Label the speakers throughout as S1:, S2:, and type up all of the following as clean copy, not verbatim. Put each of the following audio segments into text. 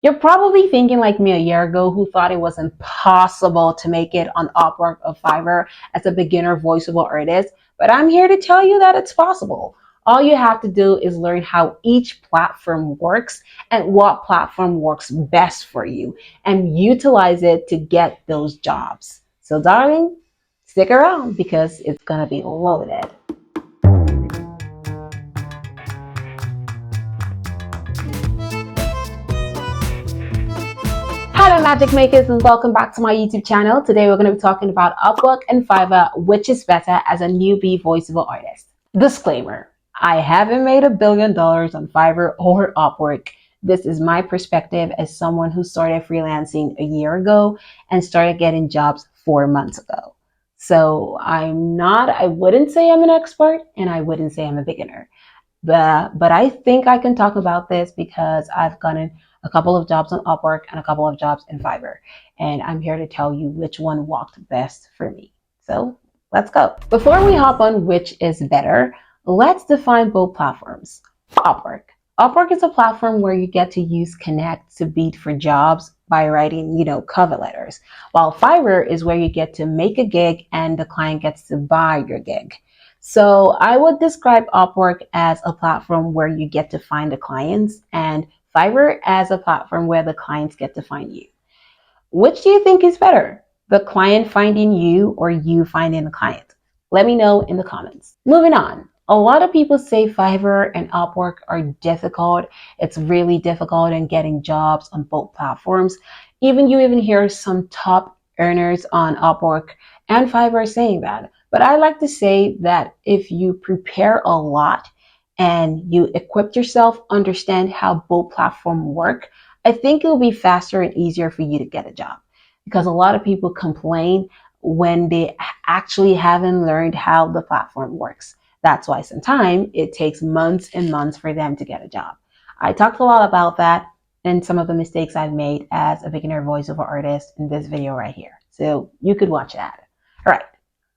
S1: You're probably thinking like me a year ago who thought it was impossible to make it on Upwork or Fiverr as a beginner voiceover artist, but I'm here to tell you that it's possible. All you have to do is learn how each platform works and what platform works best for you and utilize it to get those jobs. So, darling, stick around because it's going to be loaded. Hello magic makers and welcome back to my YouTube channel. Today we're going to be talking about Upwork and Fiverr, which is better as a newbie voiceover artist. Disclaimer, I haven't made $1 billion on Fiverr or Upwork. This is my perspective as someone who started freelancing a year ago and started getting jobs 4 months ago. So I wouldn't say I'm an expert and I wouldn't say I'm a beginner. But I think I can talk about this because I've gotten a couple of jobs on Upwork and a couple of jobs in Fiverr. And I'm here to tell you which one worked best for me. So let's go. Before we hop on which is better, let's define both platforms. Upwork. Upwork is a platform where you get to use Connect to bid for jobs by writing, cover letters. While Fiverr is where you get to make a gig and the client gets to buy your gig. So I would describe Upwork as a platform where you get to find the clients and Fiverr as a platform where the clients get to find you. Which do you think is better? The client finding you or you finding the client? Let me know in the comments. Moving on. A lot of people say Fiverr and Upwork are difficult. It's really difficult in getting jobs on both platforms. You even hear some top earners on Upwork and Fiverr saying that. But I like to say that if you prepare a lot and you equip yourself, understand how both platforms work, I think it will be faster and easier for you to get a job. Because a lot of people complain when they actually haven't learned how the platform works. That's why sometimes it takes months and months for them to get a job. I talked a lot about that and some of the mistakes I've made as a beginner voiceover artist in this video right here. So you could watch that. All right.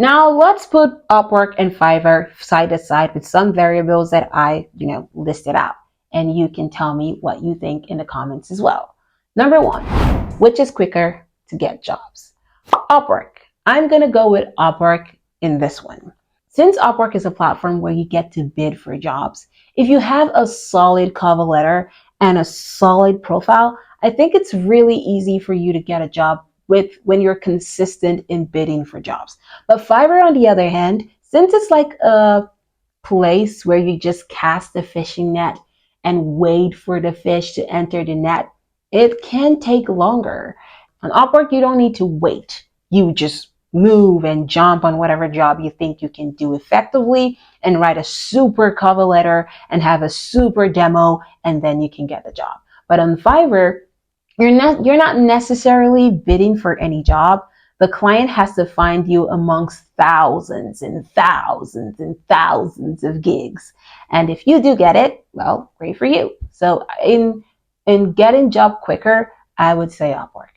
S1: Now let's put Upwork and Fiverr side by side with some variables that I, listed out. And you can tell me what you think in the comments as well. Number one, which is quicker to get jobs? Upwork. I'm going to go with Upwork in this one. Since Upwork is a platform where you get to bid for jobs, if you have a solid cover letter and a solid profile, I think it's really easy for you to get a job when you're consistent in bidding for jobs. But Fiverr, on the other hand, since it's like a place where you just cast the fishing net and wait for the fish to enter the net, it can take longer. On Upwork, you don't need to wait. You just move and jump on whatever job you think you can do effectively and write a super cover letter and have a super demo, and then you can get the job. But on Fiverr, you're not necessarily bidding for any job. The client has to find you amongst thousands and thousands and thousands of gigs. And if you do get it, well, great for you. So in getting job quicker, I would say Upwork.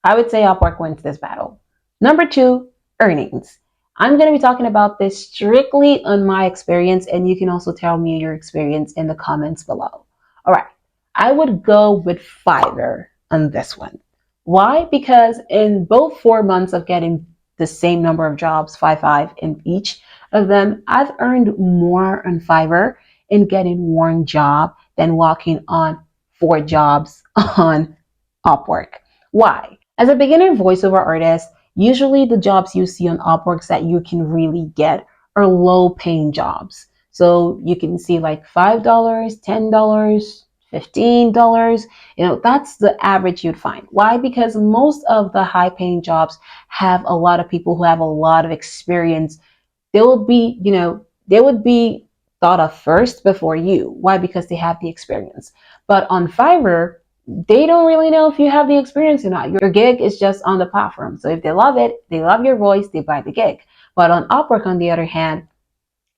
S1: I would say Upwork wins this battle. Number two, earnings. I'm going to be talking about this strictly on my experience, and you can also tell me your experience in the comments below. All right. I would go with Fiverr on this one. Why? Because in both 4 months of getting the same number of jobs, five in each of them, I've earned more on Fiverr in getting one job than walking on 4 jobs on Upwork. Why? As a beginner voiceover artist, usually the jobs you see on Upwork that you can really get are low paying jobs. So you can see like $5, $10, $15, that's the average you'd find. Why? Because most of the high paying jobs have a lot of people who have a lot of experience. They would be thought of first before you. Why? Because they have the experience. But on Fiverr, they don't really know if you have the experience or not. Your gig is just on the platform. So if they love it, they love your voice, they buy the gig. But on Upwork, on the other hand,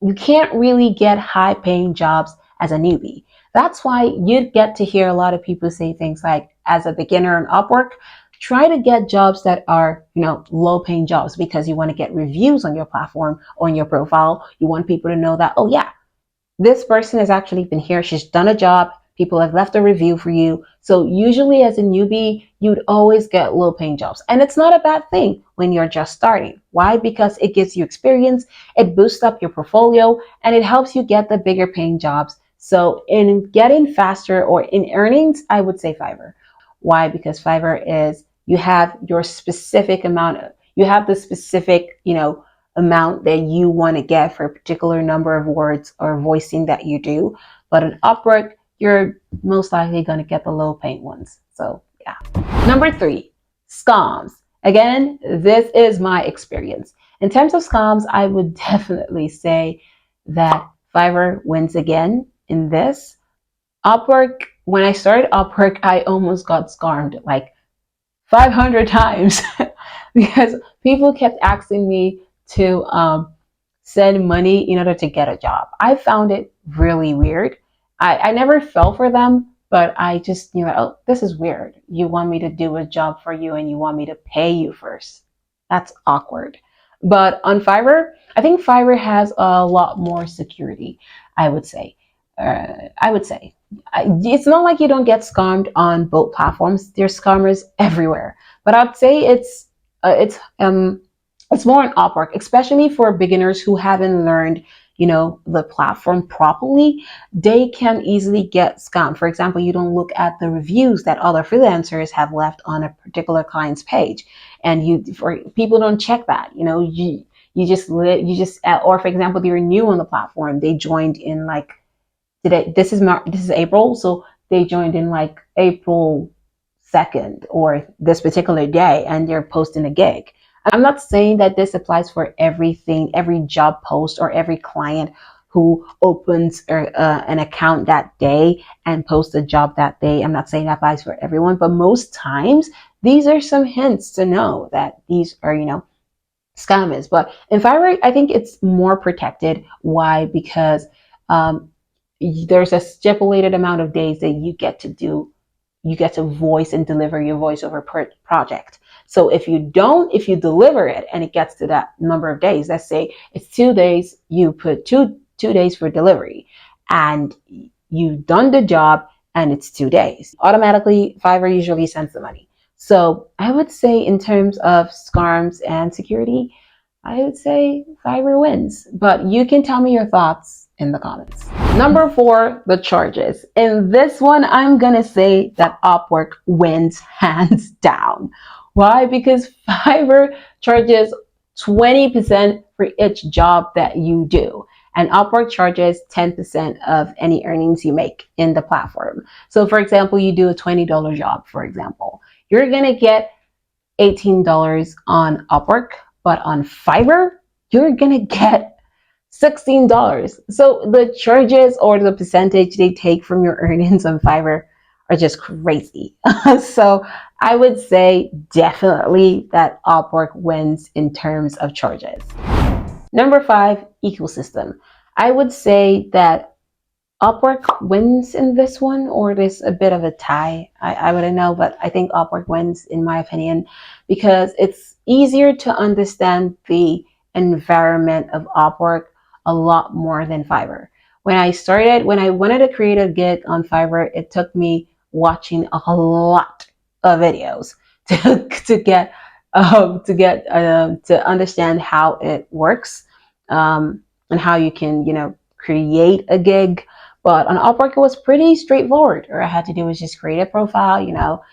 S1: you can't really get high paying jobs as a newbie. That's why you'd get to hear a lot of people say things like, as a beginner on Upwork, try to get jobs that are, low paying jobs because you want to get reviews on your platform or on your profile. You want people to know that, oh yeah, this person has actually been here. She's done a job. People have left a review for you. So usually as a newbie, you'd always get low paying jobs. And it's not a bad thing when you're just starting. Why? Because it gives you experience, it boosts up your portfolio, and it helps you get the bigger paying jobs. So in getting faster or in earnings, I would say Fiverr. Why? Because Fiverr is, you have your specific amount of, you have the specific, amount that you want to get for a particular number of words or voicing that you do. But in Upwork, you're most likely going to get the low paying ones. So yeah. Number 3, scams. Again, this is my experience. In terms of scams, I would definitely say that Fiverr wins again in this. Upwork, when I started Upwork, I almost got scammed like 500 times because people kept asking me to send money in order to get a job. I found it really weird. I never fell for them, but I just knew, oh, this is weird. You want me to do a job for you and you want me to pay you first. That's awkward. But on Fiverr, I think Fiverr has a lot more security, I would say. It's not like you don't get scammed on both platforms. There's scammers everywhere, but I'd say it's more on Upwork, especially for beginners who haven't learned, the platform properly. They can easily get scammed. For example, you don't look at the reviews that other freelancers have left on a particular client's page, and for people don't check that. Or for example, you're new on the platform. They joined in like today. This is April, so they joined in like April 2nd or this particular day, and they're posting a gig. I'm not saying that this applies for everything, every job post or every client who opens an account that day and posts a job that day. I'm not saying that applies for everyone, but most times these are some hints to know that these are, scammers. But in Fiverr, I think it's more protected. Why? Because there's a stipulated amount of days that you get to voice and deliver your voiceover project. So if you deliver it and it gets to that number of days, let's say it's 2 days, you put two days for delivery, and you've done the job and it's 2 days. Automatically, Fiverr usually sends the money. So I would say in terms of scams and security, I would say Fiverr wins. But you can tell me your thoughts in the comments. Number 4, the charges. In this one, I'm gonna say that Upwork wins hands down. Why? Because Fiverr charges 20% for each job that you do, and Upwork charges 10% of any earnings you make in the platform. So for example, you do a $20 job, for example, you're gonna get $18 on Upwork, but on Fiverr, you're gonna get $16. So the charges or the percentage they take from your earnings on Fiverr are just crazy. So I would say definitely that Upwork wins in terms of charges. Number 5, ecosystem. I would say that Upwork wins in this one, or there's a bit of a tie. I wouldn't know, but I think Upwork wins in my opinion because it's easier to understand the environment of Upwork a lot more than Fiverr. When I wanted to create a gig on Fiverr, it took me watching a lot of videos to understand how it works, and how you can create a gig. But on Upwork, it was pretty straightforward. All I had to do was just create a profile,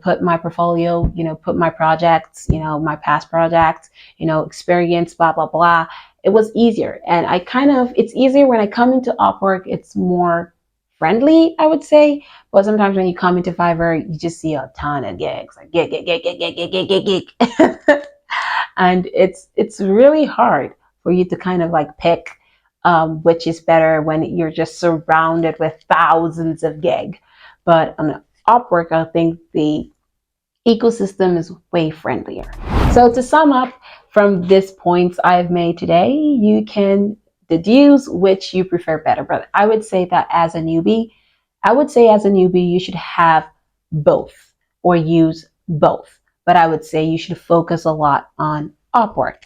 S1: put my portfolio, put my projects, my past projects, experience, blah, blah, blah. It was easier. And it's easier when I come into Upwork. It's more friendly, I would say. But sometimes when you come into Fiverr, you just see a ton of gigs, like gig, gig, gig, gig, gig, gig, gig, gig, gig. And it's really hard for you to kind of like pick which is better when you're just surrounded with thousands of gig. But on Upwork, I think the ecosystem is way friendlier. So to sum up from these points I've made today, you can deduce which you prefer better. But I would say that as a newbie, you should have both or use both. But I would say you should focus a lot on Upwork.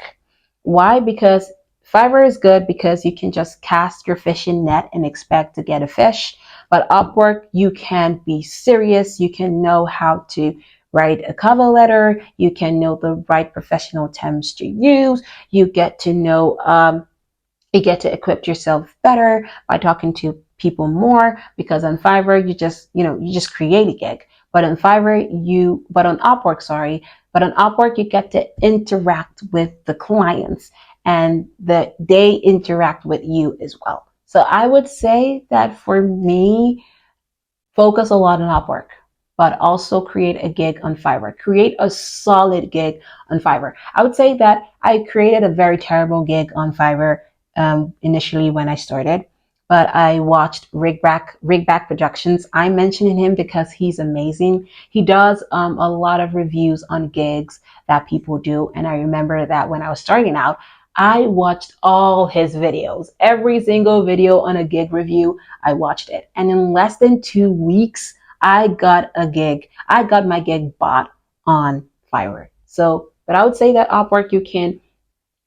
S1: Why? Because Fiverr is good because you can just cast your fishing net and expect to get a fish. But Upwork, you can be serious. You can know how to write a cover letter. You can know the right professional terms to use. You get to know, you get to equip yourself better by talking to people more, because on Fiverr, you just create a gig. But on but on Upwork, you get to interact with the clients and that they interact with you as well. So I would say that for me, focus a lot on Upwork, but also create a gig on Fiverr. Create a solid gig on Fiverr. I would say that I created a very terrible gig on Fiverr initially when I started, but I watched Rigback Productions. I'm mentioning him because he's amazing. He does a lot of reviews on gigs that people do, and I remember that when I was starting out, I watched all his videos, every single video on a gig review. I watched it. And in less than 2 weeks, I got a gig. I got my gig bought on Fiverr. So, but I would say that Upwork, you can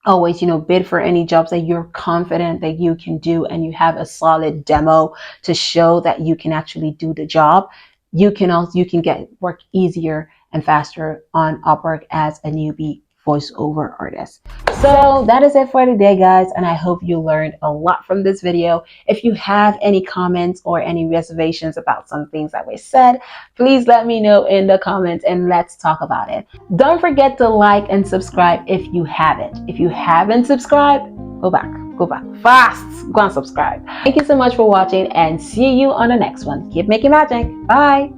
S1: always, bid for any jobs that you're confident that you can do and you have a solid demo to show that you can actually do the job. You can get work easier and faster on Upwork as a newbie voiceover artist. So that is it for today, guys, and I hope you learned a lot from this video. If you have any comments or any reservations about some things that were said, please let me know in the comments and let's talk about it. Don't forget to like and subscribe if you haven't. If you haven't subscribed, go back fast, go and subscribe. Thank you so much for watching and see you on the next one. Keep making magic. Bye.